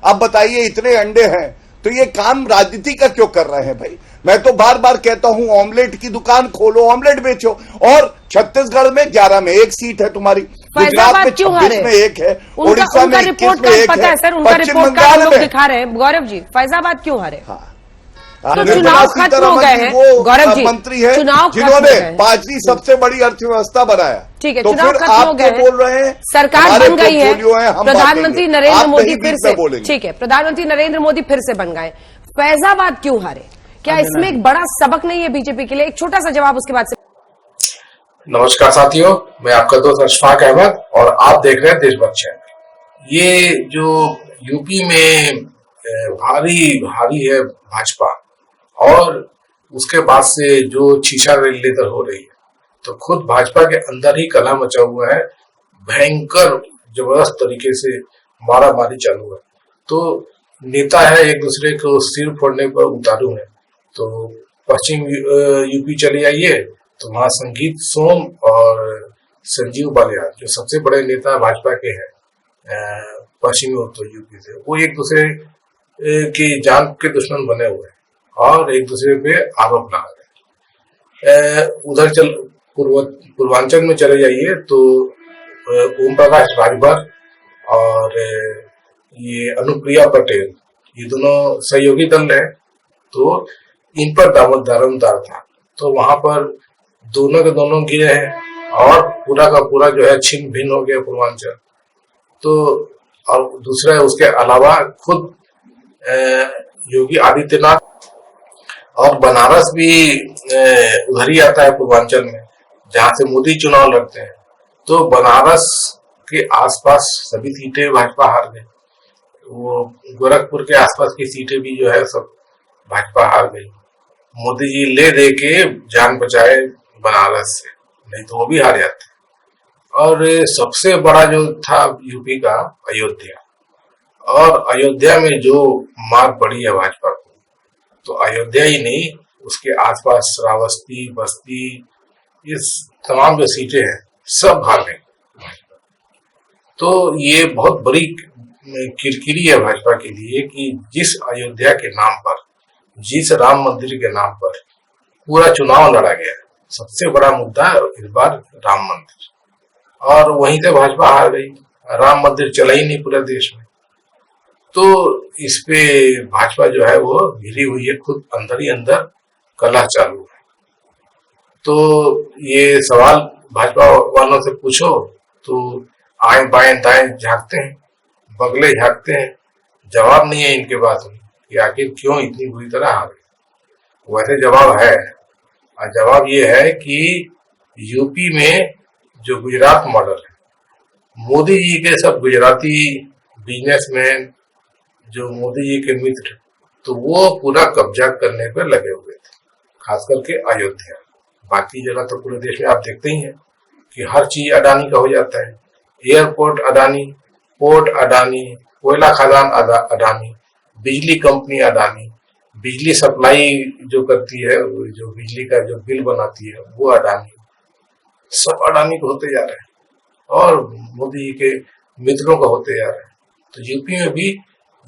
अब बताइए इतने अंडे हैं तो ये काम राजनीति का क्यों कर रहे हैं भाई? मैं तो बार बार कहता हूं ऑमलेट की दुकान खोलो, ऑमलेट बेचो। और छत्तीसगौर में 11 में 1 सीट है तुम्हारी, गुजरात में 26 में 1 है, उड़ीसा में 21 में 1 है, पश्चिम बंगाल में दिखा रहे हैं। गौरव जी, फैजाबाद क्यों हारे? तो चुनाव खत्म हो गए हैं। गौरव जी, मंत्री है चुनाव जिन्होंने 5वीं सबसे बड़ी अर्थव्यवस्था बनाया। ठीक है, तो चुनाव फिर खत्म हो आप गए, बोल रहे हैं सरकार बन गई है, प्रधानमंत्री नरेंद्र मोदी फिर से, बोलेंगे। ठीक है, प्रधानमंत्री नरेंद्र मोदी फिर से बन गए, फैजाबाद क्यों हारे? क्या इसमें एक बड़ा सबक नहीं है बीजेपी के लिए? एक छोटा सा जवाब उसके बाद से। नमस्कार साथियों, मैं आपका दोस्त अशफाक अहमद और आप देख रहे हैं देशभक्त चैनल। ये जो यूपी में भारी है भाजपा, और उसके बाद से जो छीछा लेदर हो रही है, तो खुद भाजपा के अंदर ही कलह मचा हुआ है, भयंकर जबरदस्त तरीके से मारामारी चालू है। तो नेता है एक दूसरे को सिर फोड़ने पर उतारू है। तो पश्चिम यूपी चले जाइए तो वहां संगीत सोम और संजीव बालियान जो सबसे बड़े नेता भाजपा के हैं पश्चिमी उत्तर यूपी से, वो एक दूसरे की जान के दुश्मन बने हुए हैं और एक दूसरे पे आरोप लगा रहे हैं। उधर पूर्वांचल में चले जाइए तो ओम प्रकाश राजभर और ये अनुप्रिया पटेल, ये दोनों सहयोगी दल है, तो इन पर दारोमदार था। तो वहां पर दोनों के दोनों गिरे हैं और पूरा का पूरा जो है छिन्न भिन्न हो गया पूर्वांचल। तो और दूसरा उसके अलावा खुद योगी आदित्यनाथ और बनारस भी उधर ही आता है पूर्वांचल में, जहां से मोदी चुनाव लड़ते हैं। तो बनारस के आसपास सभी सीटें भाजपा हार गई। वो गोरखपुर के आसपास की सीटें भी जो है सब भाजपा हार गई। मोदी जी ले दे के जान बचाए बनारस से, नहीं तो वो भी हार जाते। और सबसे बड़ा जो था यूपी का अयोध्या, और अयोध्या में जो मार पड़ी है भाजपा को, तो अयोध्या ही नहीं उसके आसपास श्रावस्ती, बस्ती, ये तमाम जो सीटें हैं सब हार गई। तो ये बहुत बड़ी किरकिरी है भाजपा के लिए कि जिस अयोध्या के नाम पर, जिस राम मंदिर के नाम पर पूरा चुनाव लड़ा गया, सबसे बड़ा मुद्दा इस बार राम मंदिर, और वहीं से भाजपा हार गई। राम मंदिर चला ही नहीं पूरे देश में। तो इस पे भाजपा जो है वो घिरी हुई है, खुद अंदर ही अंदर कलह चालू है। तो ये सवाल भाजपा वालों से पूछो तो आए बाएं दाएं झांकते हैं, बगले झांकते हैं, जवाब नहीं है इनके पास कि आखिर क्यों इतनी बुरी तरह हार गए। वैसे जवाब है, और जवाब ये है कि यूपी में जो गुजरात मॉडल है, मोदी जी के सब गुजराती बिजनेसमैन जो मोदी जी के मित्र, तो वो पूरा कब्जा करने पर लगे हुए थे, खास करके अयोध्या। बाकी जगह तो पूरे देश में आप देखते ही हैं कि हर चीज अडानी का हो जाता है। एयरपोर्ट अडानी, पोर्ट अडानी, कोयला खदान अडानी, बिजली कंपनी अडानी, बिजली सप्लाई जो करती है, जो बिजली का जो बिल बनाती है वो अडानी, सब अडानी को होते जा रहे हैं और मोदी जी के मित्रों का होते जा रहे हैं। तो यूपी में भी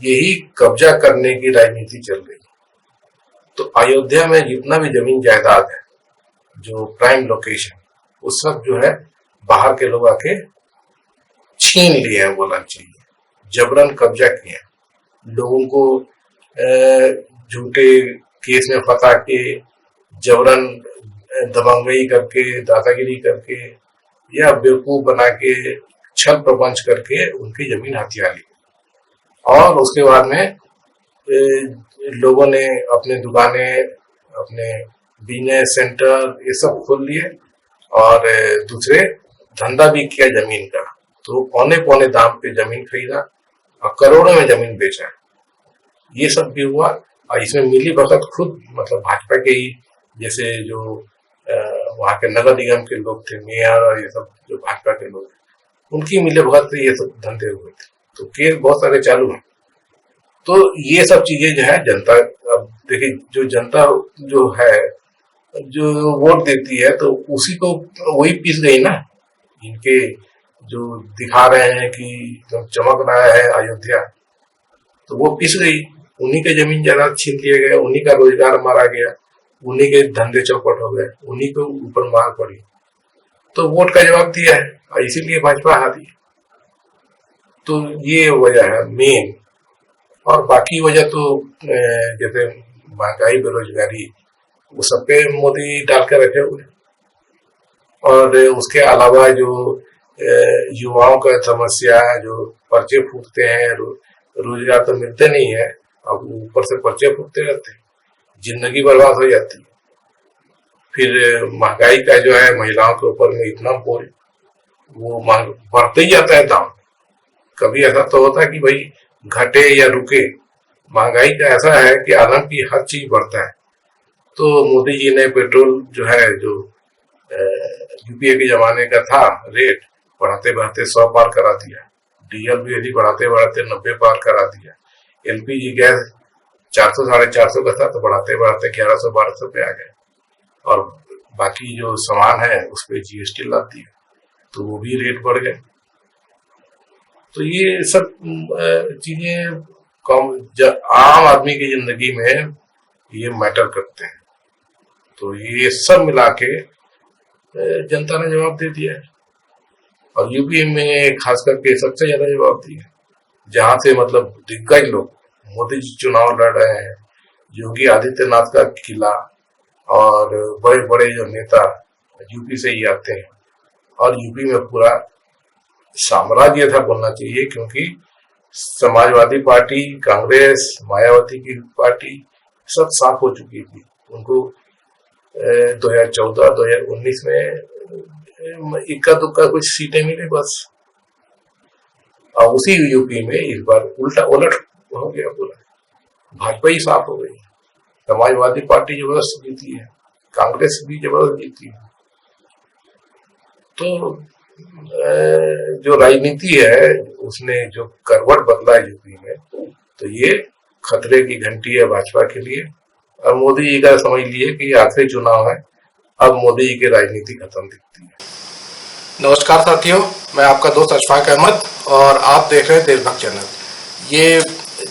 यही कब्जा करने की राजनीति चल रही है। तो अयोध्या में जितना भी जमीन जायदाद है, जो प्राइम लोकेशन, वो सब जो है बाहर के लोग आके छीन लिए हैं, बोलना चाहिए, जबरन कब्जा किए हैं। लोगों को झूठे केस में फंसा के, जबरन दबंगई करके, दादागिरी करके या बेवकूफ बना के, छल प्रपंच करके उनकी जमीन हथिया ली। और उसके बाद में लोगों ने अपने दुकानें, अपने बिजनेस सेंटर ये सब खोल लिए और दूसरे धंधा भी किया जमीन का। तो पौने पौने दाम पे जमीन खरीदा और करोड़ों में जमीन बेचा। ये सब भी हुआ और इसमें मिली भगत खुद मतलब भाजपा के ही, जैसे जो वहाँ के नगर निगम के लोग थे, मेयर और ये सब जो भाजपा के लोग, उनकी मिली भगत से ये सब धंधे हुए थे। तो केस बहुत सारे चालू हैं। तो ये सब चीजें जो है जनता, अब देखिए जो जनता जो है जो वोट देती है तो उसी को वही पीस गई ना। इनके जो दिखा रहे हैं कि एकदम चमक रहा है अयोध्या, तो वो पिस गई, उन्हीं के जमीन जायदाद छीन लिए गए, उन्हीं का रोजगार मारा गया, उन्हीं के धंधे चौपट हो गए, उन्हीं के ऊपर मार पड़ी। तो वोट का जवाब दिया है और इसीलिए भाजपा हारी। तो ये वजह है मेन। और बाकी वजह तो जैसे महंगाई, बेरोजगारी, वो सब पे मोदी डाल के रखे हुए। और उसके अलावा जो युवाओं का समस्या, जो पर्चे फूटते हैं, रोजगार तो मिलते नहीं है, अब ऊपर से पर्चे फूटते रहते हैं, जिंदगी बर्बाद हो जाती है। फिर महंगाई का जो है महिलाओं के ऊपर में इतना बोझ, वो बढ़ते ही जाता है दाम। कभी ऐसा तो होता है कि भाई घटे या रुके, महंगाई का ऐसा है कि आलम की हर चीज बढ़ता है। तो मोदी जी ने पेट्रोल जो है, जो यूपीए के जमाने का था रेट, बढ़ाते बढ़ाते 100 पार करा दिया। डीजल भी यदि बढ़ाते बढ़ाते 90 पार करा दिया। एलपीजी गैस 400 450 का था, तो बढ़ाते बढ़ाते 1100-1200 पे आ गए। और बाकी जो सामान है उस पर जीएसटी लग दिया, तो वो भी रेट बढ़ गए। तो ये सब चीजें आम आदमी की जिंदगी में ये मैटर करते हैं। तो ये सब मिला के जनता ने जवाब दे दिया है। और यूपी में खास करके सबसे ज्यादा जवाब दिया, जहां से मतलब दिग्गज लोग, मोदी जी चुनाव लड़ रहे हैं, योगी आदित्यनाथ का किला, और बड़े बड़े जो नेता यूपी से ही आते हैं। और यूपी में पूरा साम्राज्य था बोलना चाहिए, क्योंकि समाजवादी पार्टी, कांग्रेस, मायावती की पार्टी सब साफ हो चुकी थी। उनको 2014-2019 में इक्का दुक्का कुछ सीटें मिले बस। और उसी यूपी में इस बार उल्टा उलट हो गया पूरा, भाजपा ही साफ हो गई। समाजवादी पार्टी जबरदस्त जीती है, कांग्रेस भी जबरदस्त जीती है। तो जो राजनीति है उसने जो करवट बदला है यूपी में, तो ये खतरे की घंटी है भाजपा के लिए। और मोदी जी का समझ लिए कि ये आखिरी चुनाव है, अब मोदी जी की राजनीति खत्म दिखती है। नमस्कार साथियों, मैं आपका दोस्त अशफाक अहमद और आप देख रहे हैं देशभक्त चैनल। ये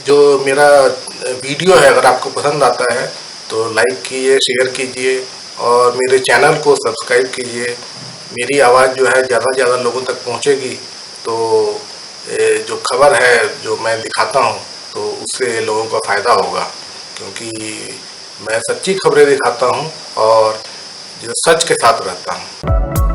जो मेरा वीडियो है, अगर आपको पसंद आता है तो लाइक कीजिए, शेयर कीजिए और मेरे चैनल को सब्सक्राइब कीजिए। मेरी आवाज़ जो है ज़्यादा से ज़्यादा लोगों तक पहुंचेगी, तो जो खबर है जो मैं दिखाता हूं, तो उससे लोगों का फ़ायदा होगा। क्योंकि मैं सच्ची खबरें दिखाता हूं और जो सच के साथ रहता हूं।